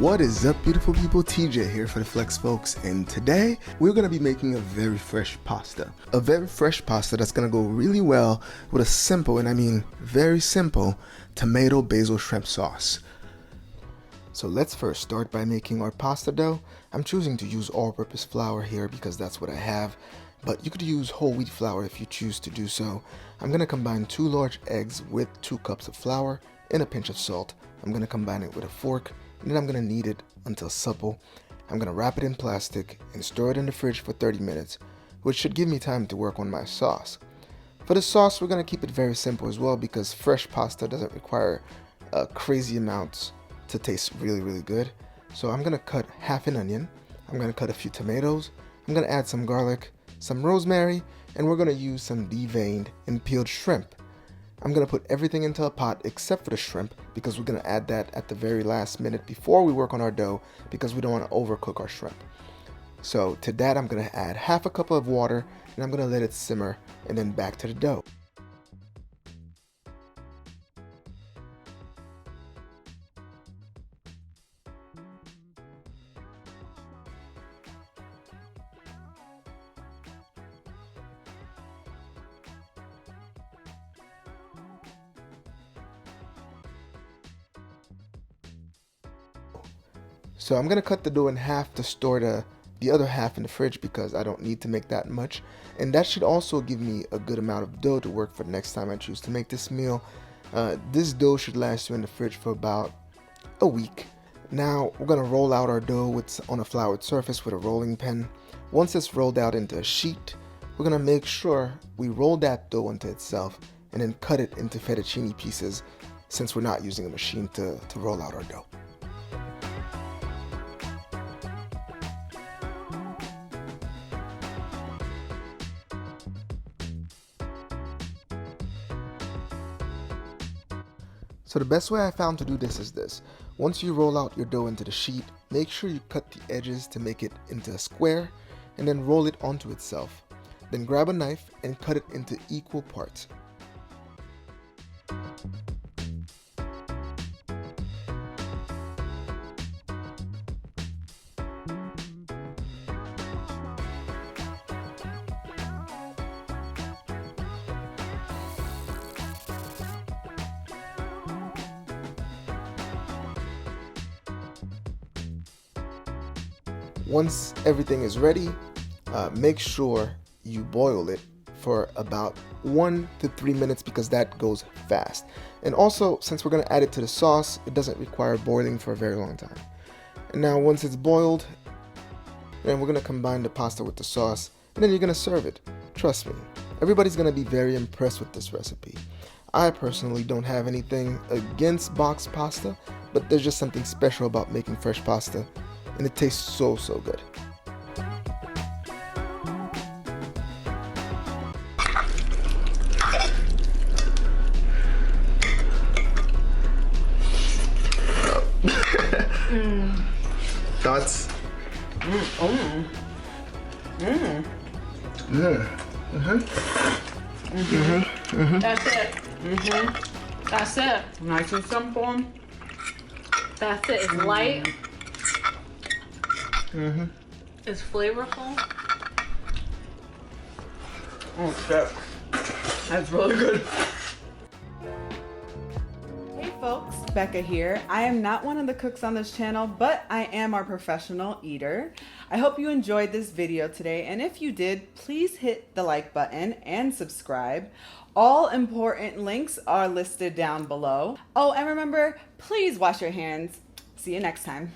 What is up, beautiful people? TJ here for the Flex folks, and today we're going to be making a very fresh pasta. A very fresh pasta that's going to go really well with a simple, and I mean very simple, tomato basil shrimp sauce. So let's first start by making our pasta dough. I'm choosing to use all-purpose flour here because that's what I have, but you could use whole wheat flour if you choose to do so. I'm going to combine 2 large eggs with 2 cups of flour and a pinch of salt. I'm going to combine it with a fork, and then I'm going to knead it until supple. I'm going to wrap it in plastic and store it in the fridge for 30 minutes, which should give me time to work on my sauce. For the sauce, we're going to keep it very simple as well because fresh pasta doesn't require crazy amounts to taste really good. So I'm going to cut half an onion, I'm going to cut a few tomatoes, I'm going to add some garlic, some rosemary, and we're going to use some deveined and peeled shrimp. I'm going to put everything into a pot except for the shrimp because we're going to add that at the very last minute before we work on our dough because we don't want to overcook our shrimp. So to that I'm going to add half a cup of water and I'm going to let it simmer and then back to the dough. So I'm going to cut the dough in half to store the other half in the fridge because I don't need to make that much. And that should also give me a good amount of dough to work for the next time I choose to make this meal. This dough should last you in the fridge for about a week. Now we're going to roll out our dough on a floured surface with a rolling pin. Once it's rolled out into a sheet, we're going to make sure we roll that dough into itself and then cut it into fettuccine pieces since we're not using a machine to roll out our dough. So the best way I found to do this is this. Once you roll out your dough into the sheet, make sure you cut the edges to make it into a square and then roll it onto itself. Then grab a knife and cut it into equal parts. Once everything is ready, make sure you boil it for about 1 to 3 minutes because that goes fast. And also, since we're going to add it to the sauce, it doesn't require boiling for a very long time. And now once it's boiled, then we're going to combine the pasta with the sauce, and then you're going to serve it. Trust me, everybody's going to be very impressed with this recipe. I personally don't have anything against boxed pasta, but there's just something special about making fresh pasta. And it tastes so good. Thoughts? That's it. That's it. Nice and simple. That's it. It's light. It's flavorful. Oh shit. That's really good. Hey folks, Becca here. I am not one of the cooks on this channel, but I am our professional eater. I hope you enjoyed this video today, and if you did, please hit the like button and subscribe. All important links are listed down below. Oh, and remember, please wash your hands. See you next time.